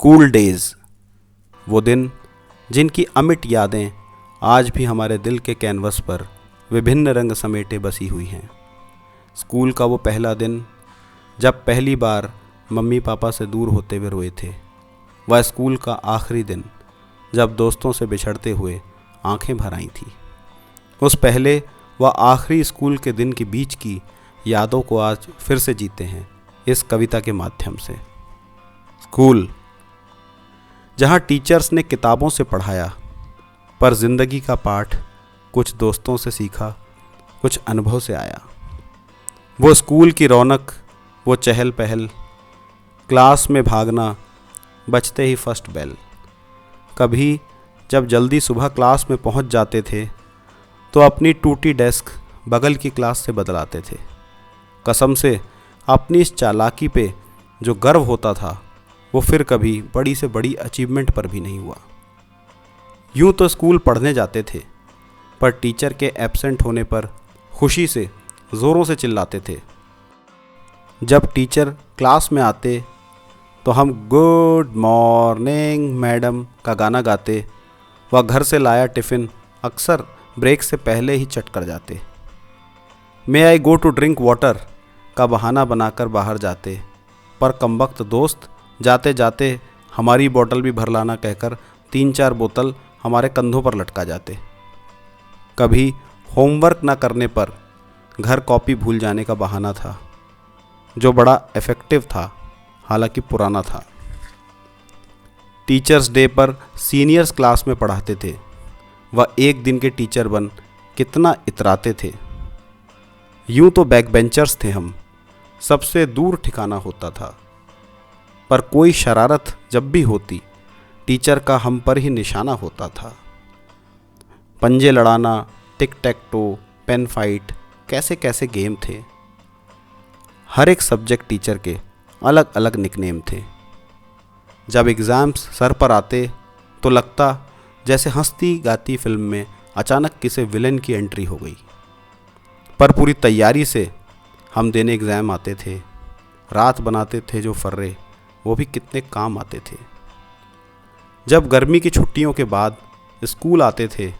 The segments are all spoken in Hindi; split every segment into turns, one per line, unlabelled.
स्कूल डेज़, वो दिन जिनकी अमिट यादें आज भी हमारे दिल के कैनवस पर विभिन्न रंग समेटे बसी हुई हैं। स्कूल का वो पहला दिन जब पहली बार मम्मी पापा से दूर होते हुए रोए थे। वह स्कूल का आखिरी दिन जब दोस्तों से बिछड़ते हुए आंखें भर आई थी। उस पहले व आखिरी स्कूल के दिन के बीच की यादों को आज फिर से जीते हैं इस कविता के माध्यम से। स्कूल, जहाँ टीचर्स ने किताबों से पढ़ाया, पर ज़िंदगी का पाठ कुछ दोस्तों से सीखा, कुछ अनुभव से आया। वो स्कूल की रौनक, वो चहल पहल, क्लास में भागना, बजते ही फर्स्ट बेल। कभी जब जल्दी सुबह क्लास में पहुंच जाते थे तो अपनी टूटी डेस्क बगल की क्लास से बदलाते थे। कसम से अपनी इस चालाकी पे जो गर्व होता था वो फिर कभी बड़ी से बड़ी अचीवमेंट पर भी नहीं हुआ। यूँ तो स्कूल पढ़ने जाते थे, पर टीचर के एब्सेंट होने पर खुशी से ज़ोरों से चिल्लाते थे। जब टीचर क्लास में आते तो हम गुड मॉर्निंग मैडम का गाना गाते व घर से लाया टिफ़िन अक्सर ब्रेक से पहले ही चट कर जाते। मे आई गो टू ड्रिंक वाटर का बहाना बनाकर बाहर जाते, पर कमबख्त दोस्त जाते जाते हमारी बोतल भी भर लाना कहकर 3-4 बोतल हमारे कंधों पर लटका जाते। कभी होमवर्क न करने पर घर कॉपी भूल जाने का बहाना था, जो बड़ा इफ़ेक्टिव था, हालांकि पुराना था। टीचर्स डे पर सीनियर्स क्लास में पढ़ाते थे। वह एक दिन के टीचर बन कितना इतराते थे। यूँ तो बैक बेंचर्स थे हम, सबसे दूर ठिकाना होता था, पर कोई शरारत जब भी होती टीचर का हम पर ही निशाना होता था। पंजे लड़ाना, टिक टैक टो, पेन फाइट, कैसे कैसे गेम थे। हर एक सब्जेक्ट टीचर के अलग अलग निकनेम थे। जब एग्ज़ाम्स सर पर आते तो लगता जैसे हंसती गाती फिल्म में अचानक किसी विलेन की एंट्री हो गई। पर पूरी तैयारी से हम देने एग्ज़ाम आते थे। रात बनाते थे जो फर्रे, वो भी कितने काम आते थे। जब गर्मी की छुट्टियों के बाद स्कूल आते थे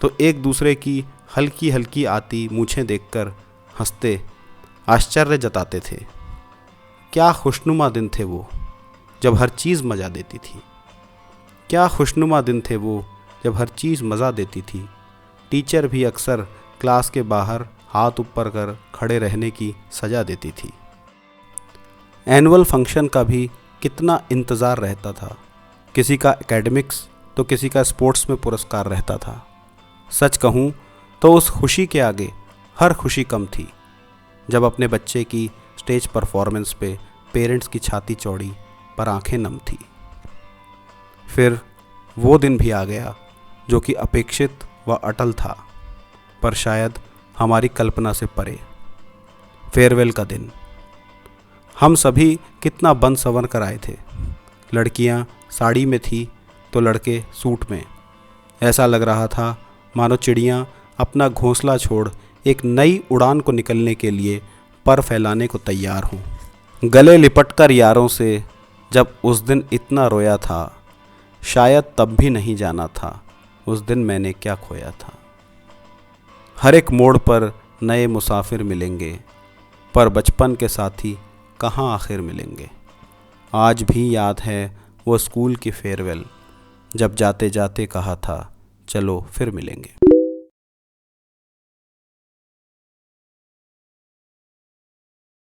तो एक दूसरे की हल्की हल्की आती मूछें देखकर हंसते, आश्चर्य जताते थे। क्या खुशनुमा दिन थे वो जब हर चीज़ मज़ा देती थी। क्या खुशनुमा दिन थे वो जब हर चीज़ मज़ा देती थी। टीचर भी अक्सर क्लास के बाहर हाथ ऊपर कर खड़े रहने की सज़ा देती थी। एनुअल फंक्शन का भी कितना इंतज़ार रहता था। किसी का एकेडमिक्स तो किसी का स्पोर्ट्स में पुरस्कार रहता था। सच कहूँ तो उस खुशी के आगे हर खुशी कम थी जब अपने बच्चे की स्टेज परफॉर्मेंस पे पेरेंट्स की छाती चौड़ी पर आंखें नम थी। फिर वो दिन भी आ गया जो कि अपेक्षित व अटल था, पर शायद हमारी कल्पना से परे। फेयरवेल का दिन। हम सभी कितना बन संवर कर आए थे। लड़कियां साड़ी में थी तो लड़के सूट में। ऐसा लग रहा था मानो चिड़ियां अपना घोंसला छोड़ एक नई उड़ान को निकलने के लिए पर फैलाने को तैयार हों। गले लिपटकर यारों से जब उस दिन इतना रोया था, शायद तब भी नहीं जाना था उस दिन मैंने क्या खोया था। हर एक मोड़ पर नए मुसाफिर मिलेंगे, पर बचपन के साथी कहाँ आखिर मिलेंगे। आज भी याद है वो स्कूल की फेयरवेल, जब जाते जाते कहा था चलो फिर मिलेंगे।